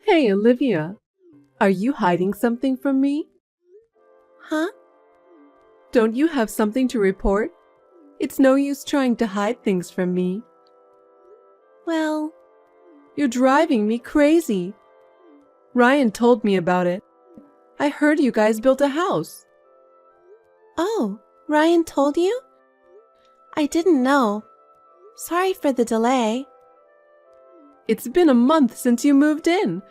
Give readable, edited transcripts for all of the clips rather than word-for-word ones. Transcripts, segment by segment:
Hey, Olivia, are you hiding something from me? Huh? Don't you have something to report? It's no use trying to hide things from me. Well, You're driving me crazy. Ryan told me about it. I heard you guys built a house. oh, Ryan told you? I didn't know. Sorry for the delay. It's been a month since you moved in.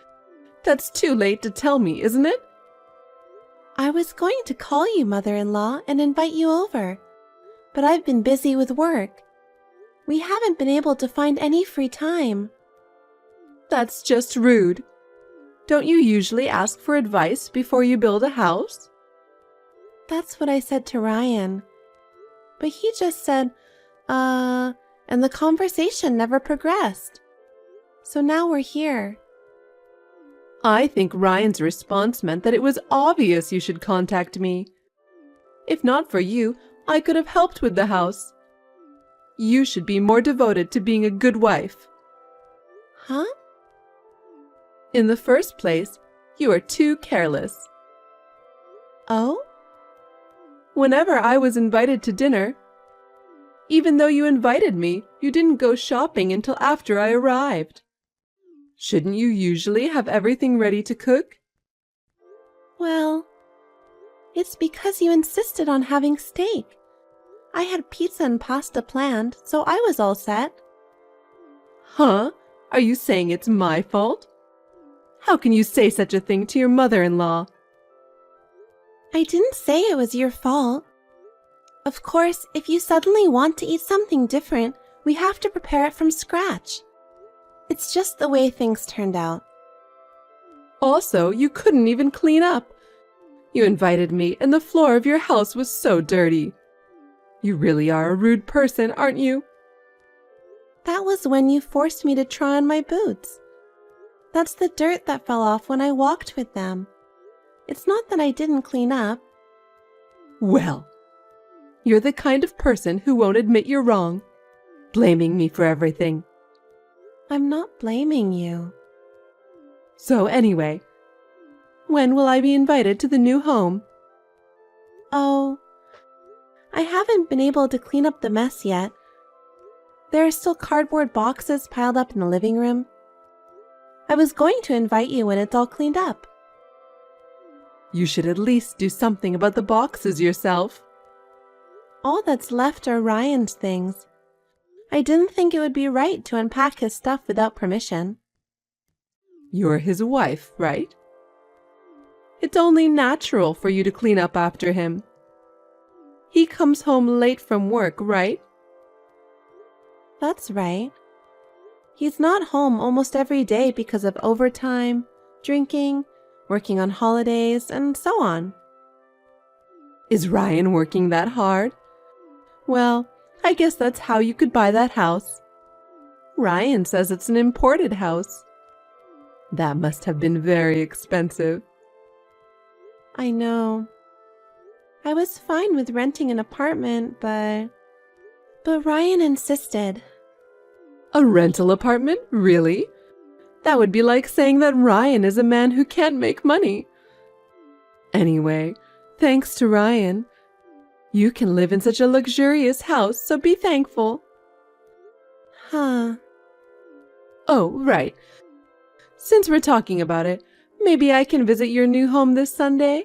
That's too late to tell me, isn't it? I was going to call you, mother-in-law, and invite you over, but I've been busy with work. We haven't been able to find any free time. That's just rude. Don't you usually ask for advice before you build a house? That's what I said to Ryan. But he just said, and the conversation never progressed. So now we're here. I think Ryan's response meant that it was obvious you should contact me. If not for you, I could have helped with the house. You should be more devoted to being a good wife. Huh? In the first place, you are too careless. Oh? Whenever I was invited to dinner, even though you invited me, you didn't go shopping until after I arrived. Shouldn't you usually have everything ready to cook? Well, it's because you insisted on having steak. I had pizza and pasta planned, so I was all set. Huh? Are you saying it's my fault? How can you say such a thing to your mother-in-law? I didn't say it was your fault. Of course, if you suddenly want to eat something different, we have to prepare it from scratch. It's just the way things turned out. Also, you couldn't even clean up. You invited me, and the floor of your house was so dirty. You really are a rude person, aren't you? That was when you forced me to try on my boots. That's the dirt that fell off when I walked with them. It's not that I didn't clean up. Well, you're the kind of person who won't admit you're wrong, blaming me for everything. I'm not blaming you. So anyway, when will I be invited to the new home? Oh, I haven't been able to clean up the mess yet. There are still cardboard boxes piled up in the living room. I was going to invite you when it's all cleaned up. You should at least do something about the boxes yourself. All that's left are Ryan's things. I didn't think it would be right to unpack his stuff without permission. You're his wife, right? It's only natural for you to clean up after him. He comes home late from work, right? That's right. He's not home almost every day because of overtime, drinking, working on holidays, and so on. Is Ryan working that hard? Well, I guess that's how you could buy that house. Ryan says it's an imported house. That must have been very expensive. I know. I was fine with renting an apartment, but Ryan insisted. A rental apartment? Really? That would be like saying that Ryan is a man who can't make money. Anyway, thanks to Ryan, you can live in such a luxurious house, so be thankful. Huh. Oh, right. Since we're talking about it, maybe I can visit your new home this Sunday?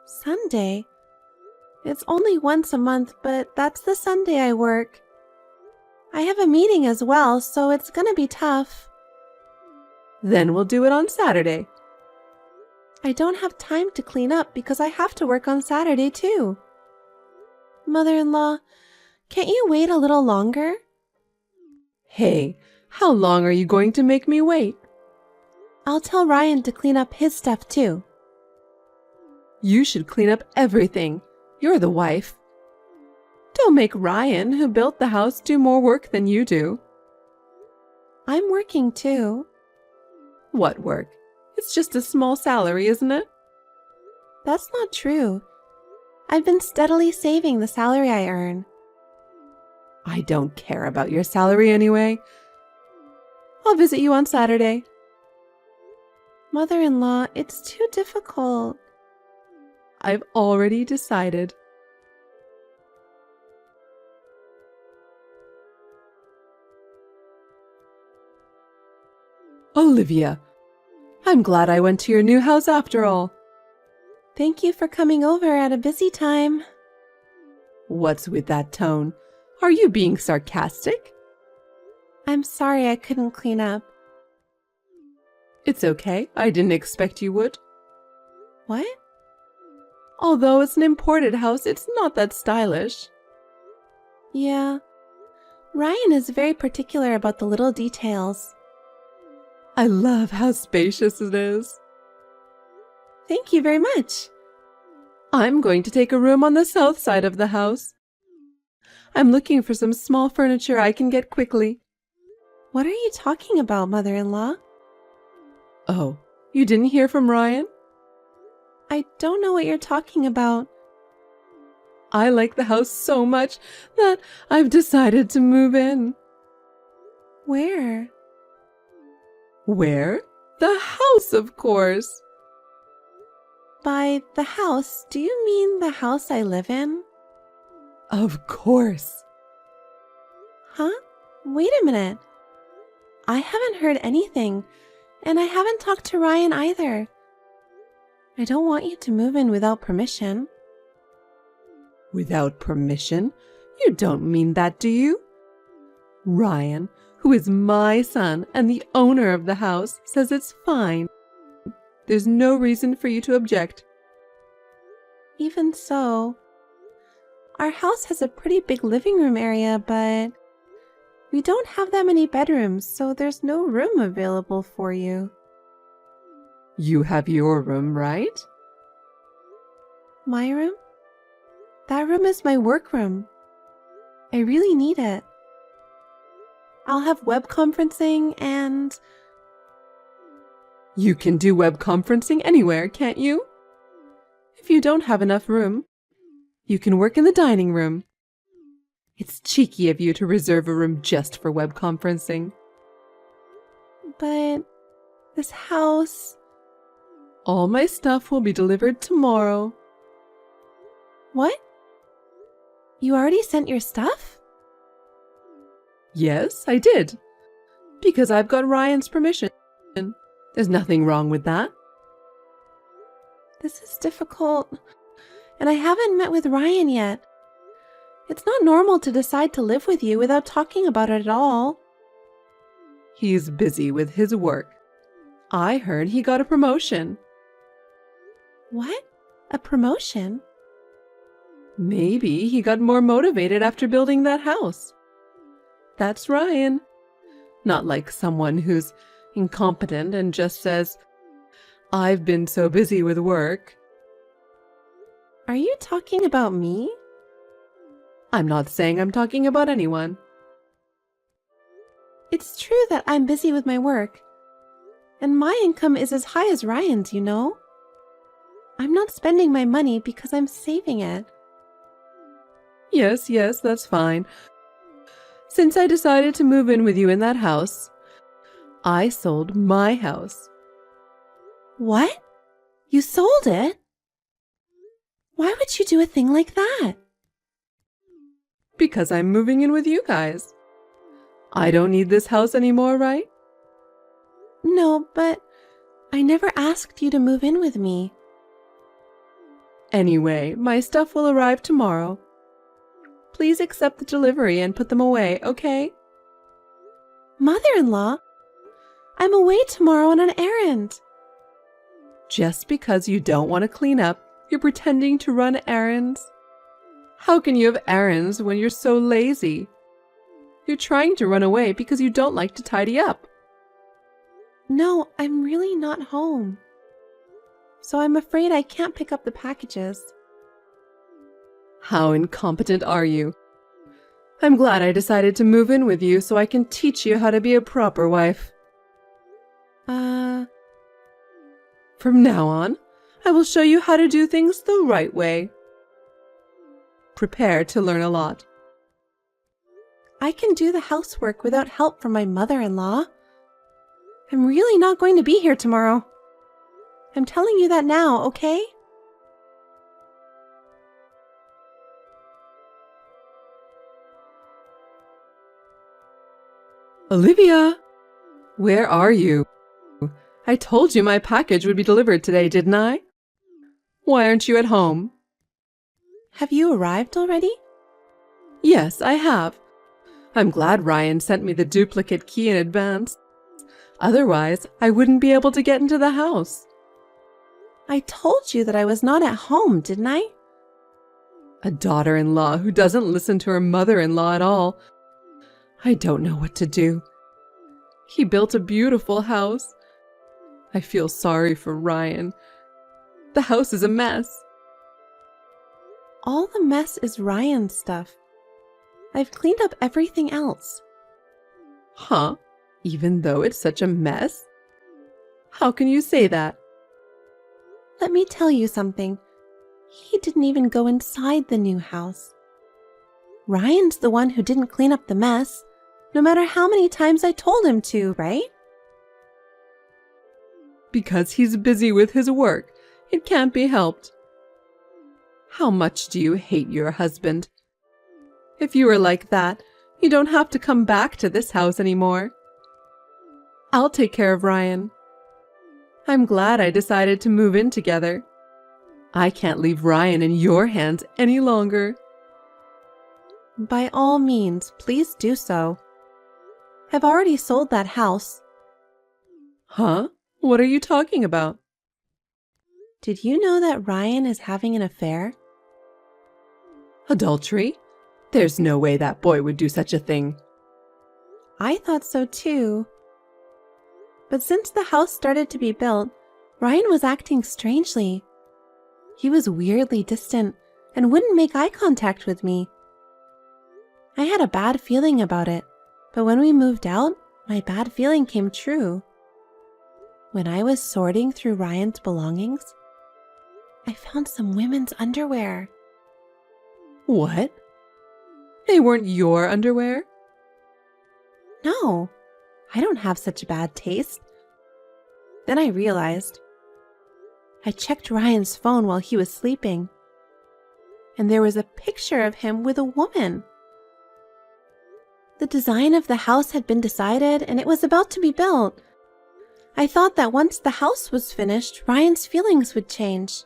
Sunday? It's only once a month, but that's the Sunday I work. I have a meeting as well, so it's gonna be tough. Then we'll do it on Saturday. I don't have time to clean up because I have to work on Saturday too. Mother-in-law, can't you wait a little longer? Hey, how long are you going to make me wait? I'll tell Ryan to clean up his stuff too. You should clean up everything. You're the wife. Don't make Ryan, who built the house, do more work than you do. I'm working too. What work? It's just a small salary, isn't it? That's not true. I've been steadily saving the salary I earn. I don't care about your salary anyway. I'll visit you on Saturday. Mother-in-law, it's too difficult. I've already decided. Olivia, I'm glad I went to your new house after all. Thank you for coming over at a busy time. What's with that tone? Are you being sarcastic? I'm sorry I couldn't clean up. It's okay. I didn't expect you would. What? Although it's an imported house, it's not that stylish. Yeah. Ryan is very particular about the little details. I love how spacious it is. Thank you very much. I'm going to take a room on the south side of the house. I'm looking for some small furniture I can get quickly. What are you talking about, mother-in-law? Oh, you didn't hear from Ryan? I don't know what you're talking about. I like the house so much that I've decided to move in. Where? Where? The house, of course. By the house, do you mean the house I live in? Of course. Huh? Wait a minute. I haven't heard anything, and I haven't talked to Ryan either. I don't want you to move in without permission. Without permission? You don't mean that, do you? Ryan, who is my son and the owner of the house, says it's fine. There's no reason for you to object. Even so, our house has a pretty big living room area, but we don't have that many bedrooms, so there's no room available for you. You have your room, right? My room? That room is my work room. I really need it. I'll have web conferencing and... You can do web conferencing anywhere, can't you? If you don't have enough room, you can work in the dining room. It's cheeky of you to reserve a room just for web conferencing. But this house... All my stuff will be delivered tomorrow. What? You already sent your stuff? Yes, I did. Because I've got Ryan's permission. There's nothing wrong with that. This is difficult, and I haven't met with Ryan yet. It's not normal to decide to live with you without talking about it at all. He's busy with his work. I heard he got a promotion. What? A promotion? Maybe he got more motivated after building that house. That's Ryan. Not like someone who's incompetent and just says, I've been so busy with work. Are you talking about me? I'm not saying I'm talking about anyone. It's true that I'm busy with my work, and my income is as high as Ryan's, you know? I'm not spending my money because I'm saving it. Yes, that's fine. Since I decided to move in with you in that house, I sold my house. What? You sold it? Why would you do a thing like that? Because I'm moving in with you guys. I don't need this house anymore, right? No, but I never asked you to move in with me. Anyway, my stuff will arrive tomorrow. Please accept the delivery and put them away, okay? Mother-in-law, I'm away tomorrow on an errand. Just because you don't want to clean up, you're pretending to run errands? How can you have errands when you're so lazy? You're trying to run away because you don't like to tidy up. No, I'm really not home. So I'm afraid I can't pick up the packages. How incompetent are you? I'm glad I decided to move in with you so I can teach you how to be a proper wife. From now on, I will show you how to do things the right way. Prepare to learn a lot. I can do the housework without help from my mother-in-law. I'm really not going to be here tomorrow. I'm telling you that now, okay? Olivia! Where are you? I told you my package would be delivered today, didn't I? Why aren't you at home? Have you arrived already? Yes, I have. I'm glad Ryan sent me the duplicate key in advance. Otherwise, I wouldn't be able to get into the house. I told you that I was not at home, didn't I? A daughter-in-law who doesn't listen to her mother-in-law at all. I don't know what to do. He built a beautiful house. I feel sorry for Ryan. The house is a mess. All the mess is Ryan's stuff. I've cleaned up everything else. Huh? Even though it's such a mess? How can you say that? Let me tell you something. He didn't even go inside the new house. Ryan's the one who didn't clean up the mess, no matter how many times I told him to, right? Because he's busy with his work. It can't be helped. How much do you hate your husband? If you were like that, you don't have to come back to this house anymore. I'll take care of Ryan. I'm glad I decided to move in together. I can't leave Ryan in your hands any longer. By all means, please do so. I've already sold that house. Huh? What are you talking about? Did you know that Ryan is having an affair? Adultery? There's no way that boy would do such a thing. I thought so too. But since the house started to be built, Ryan was acting strangely. He was weirdly distant and wouldn't make eye contact with me. I had a bad feeling about it, but when we moved out, my bad feeling came true. When I was sorting through Ryan's belongings, I found some women's underwear. What? They weren't your underwear? No, I don't have such bad taste. Then I realized. I checked Ryan's phone while he was sleeping, and there was a picture of him with a woman. The design of the house had been decided, and it was about to be built. I thought that once the house was finished, Ryan's feelings would change.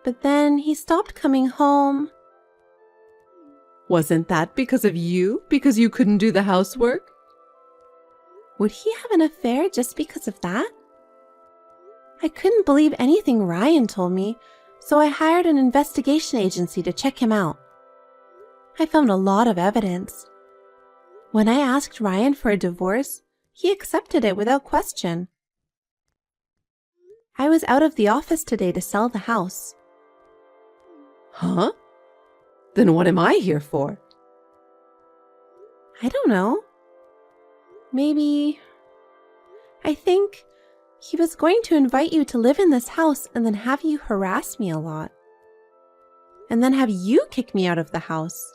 But then he stopped coming home. Wasn't that because of you? Because you couldn't do the housework? Would he have an affair just because of that? I couldn't believe anything Ryan told me, so I hired an investigation agency to check him out. I found a lot of evidence. When I asked Ryan for a divorce, he accepted it without question. I was out of the office today to sell the house. Huh? Then what am I here for? I don't know. Maybe... I think he was going to invite you to live in this house and then have you harass me a lot. And then have you kick me out of the house.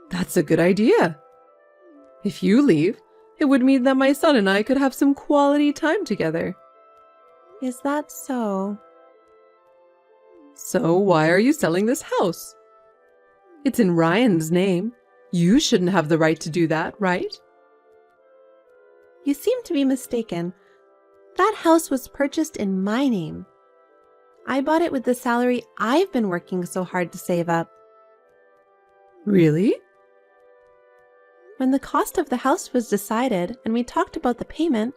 That's a good idea. If you leave, it would mean that my son and I could have some quality time together. Is that so? So why are you selling this house? It's in Ryan's name. You shouldn't have the right to do that, right? You seem to be mistaken. That house was purchased in my name. I bought it with the salary I've been working so hard to save up. Really? When the cost of the house was decided and we talked about the payment,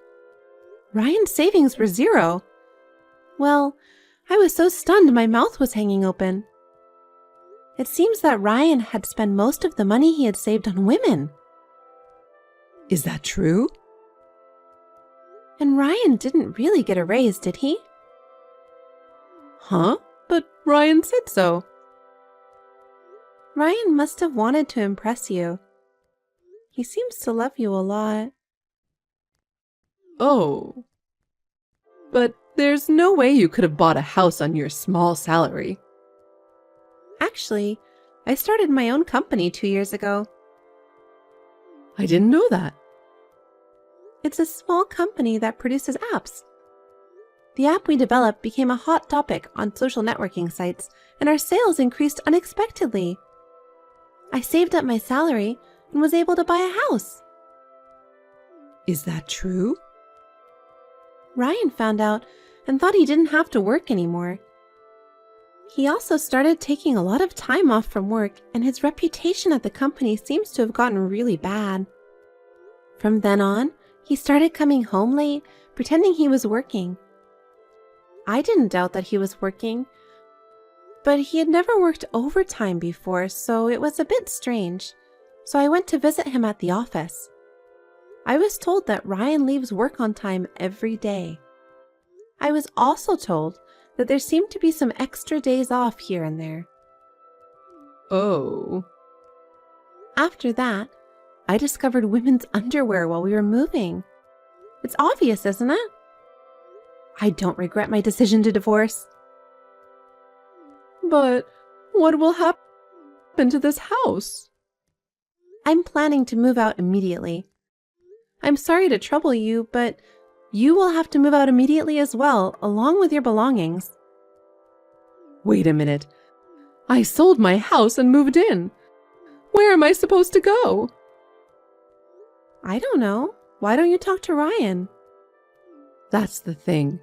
Ryan's savings were zero. Well, I was so stunned my mouth was hanging open. It seems that Ryan had spent most of the money he had saved on women. Is that true? And Ryan didn't really get a raise, did he? Huh? But Ryan said so. Ryan must have wanted to impress you. He seems to love you a lot. Oh. But there's no way you could have bought a house on your small salary. Actually, I started my own company 2 years ago. I didn't know that. It's a small company that produces apps. The app we developed became a hot topic on social networking sites, and our sales increased unexpectedly. I saved up my salary and was able to buy a house. Is that true? Ryan found out and thought he didn't have to work anymore. He also started taking a lot of time off from work, and his reputation at the company seems to have gotten really bad. From then on, he started coming home late, pretending he was working. I didn't doubt that he was working, but he had never worked overtime before, so it was a bit strange. So I went to visit him at the office. I was told that Ryan leaves work on time every day. I was also told that there seemed to be some extra days off here and there. Oh. After that, I discovered women's underwear while we were moving. It's obvious, isn't it? I don't regret my decision to divorce. But what will happen to this house? I'm planning to move out immediately. I'm sorry to trouble you, but you will have to move out immediately as well, along with your belongings. Wait a minute. I sold my house and moved in. Where am I supposed to go? I don't know. Why don't you talk to Ryan? That's the thing.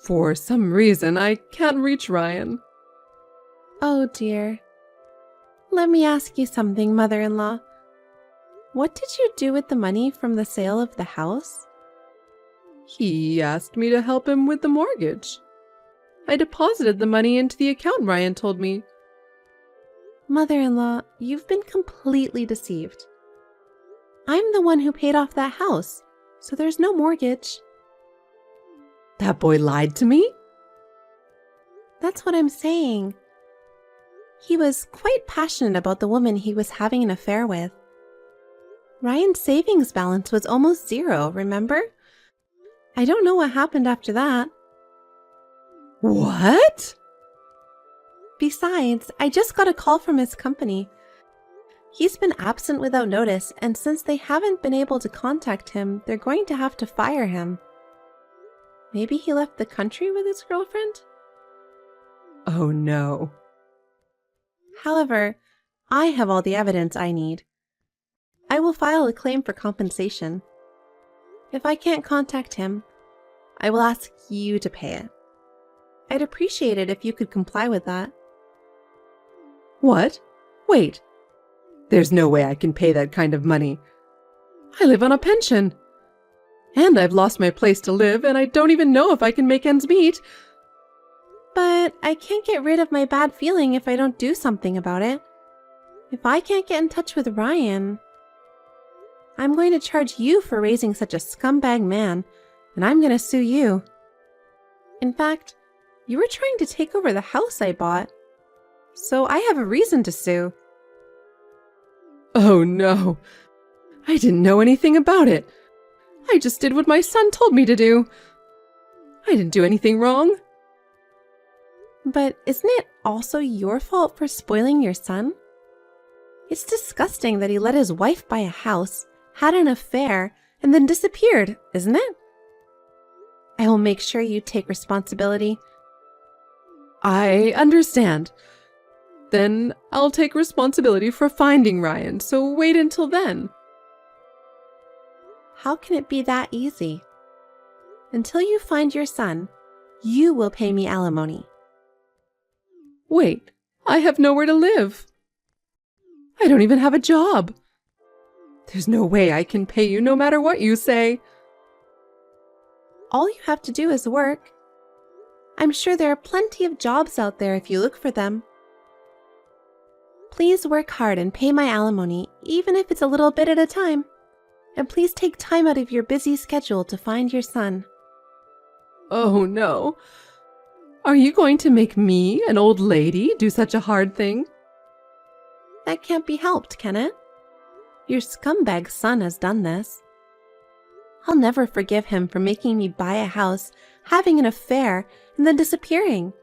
For some reason, I can't reach Ryan. Oh dear. Let me ask you something, mother-in-law. What did you do with the money from the sale of the house? He asked me to help him with the mortgage. I deposited the money into the account Ryan told me. Mother-in-law, you've been completely deceived. I'm the one who paid off that house, so there's no mortgage. That boy lied to me? That's what I'm saying. He was quite passionate about the woman he was having an affair with. Ryan's savings balance was almost zero, remember? I don't know what happened after that. What? Besides, I just got a call from his company. He's been absent without notice, and since they haven't been able to contact him, they're going to have to fire him. Maybe he left the country with his girlfriend? Oh no. However, I have all the evidence I need. I will file a claim for compensation. If I can't contact him, I will ask you to pay it. I'd appreciate it if you could comply with that. What? Wait. There's no way I can pay that kind of money. I live on a pension. And I've lost my place to live, and I don't even know if I can make ends meet. But I can't get rid of my bad feeling if I don't do something about it. If I can't get in touch with Ryan, I'm going to charge you for raising such a scumbag man, and I'm going to sue you. In fact, you were trying to take over the house I bought, so I have a reason to sue. Oh no. I didn't know anything about it. I just did what my son told me to do. I didn't do anything wrong. But isn't it also your fault for spoiling your son? It's disgusting that he let his wife buy a house, had an affair, and then disappeared, isn't it? I will make sure you take responsibility. I understand. Then I'll take responsibility for finding Ryan, so wait until then. How can it be that easy? Until you find your son, you will pay me alimony. Wait, I have nowhere to live. I don't even have a job. There's no way I can pay you no matter what you say. All you have to do is work. I'm sure there are plenty of jobs out there if you look for them. Please work hard and pay my alimony, even if it's a little bit at a time. And please take time out of your busy schedule to find your son. Oh no. Are you going to make me, an old lady, do such a hard thing? That can't be helped, can it? Your scumbag son has done this. I'll never forgive him for making me buy a house, having an affair, and then disappearing.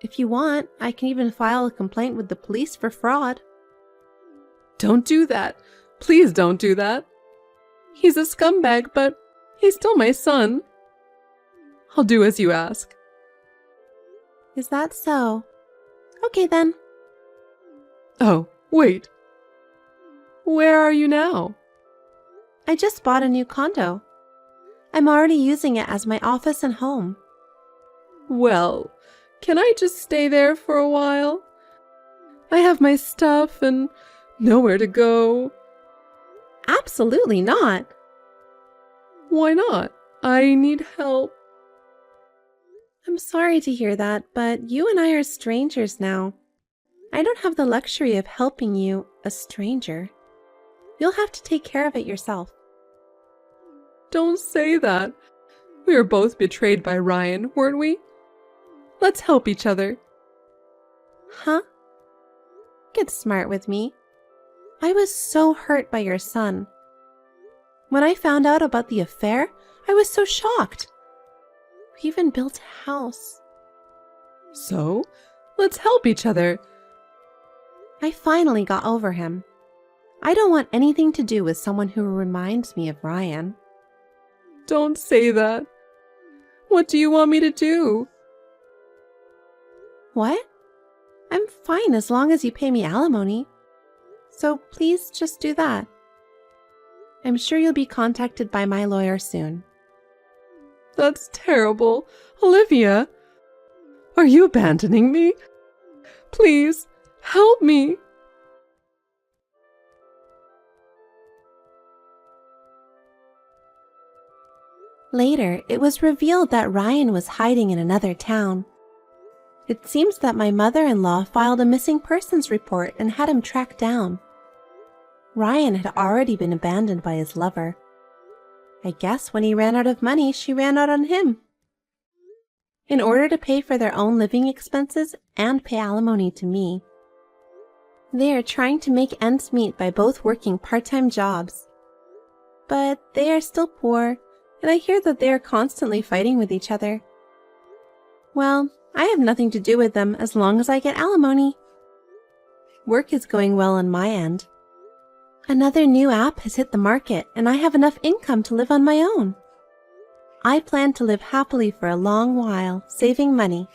If you want, I can even file a complaint with the police for fraud. Don't do that. Please don't do that. He's a scumbag, but he's still my son. I'll do as you ask. Is that so? Okay then. Oh, wait. Where are you now? I just bought a new condo. I'm already using it as my office and home. Well, can I just stay there for a while? I have my stuff and nowhere to go. Absolutely not. Why not? I need help. I'm sorry to hear that, but you and I are strangers now. I don't have the luxury of helping you, a stranger. You'll have to take care of it yourself. Don't say that. We were both betrayed by Ryan, weren't we? Let's help each other. Huh? Get smart with me. I was so hurt by your son. When I found out about the affair, I was so shocked. We even built a house. So, let's help each other. I finally got over him. I don't want anything to do with someone who reminds me of Ryan. Don't say that. What do you want me to do? What? I'm fine as long as you pay me alimony. So please just do that. I'm sure you'll be contacted by my lawyer soon. That's terrible. Olivia, are you abandoning me? Please, help me. Later, it was revealed that Ryan was hiding in another town. It seems that my mother-in-law filed a missing persons report and had him tracked down. Ryan had already been abandoned by his lover. I guess when he ran out of money, she ran out on him. In order to pay for their own living expenses and pay alimony to me. They are trying to make ends meet by both working part-time jobs. But they are still poor, and I hear that they are constantly fighting with each other. Well, I have nothing to do with them as long as I get alimony. Work is going well on my end. Another new app has hit the market, and I have enough income to live on my own. I plan to live happily for a long while, saving money.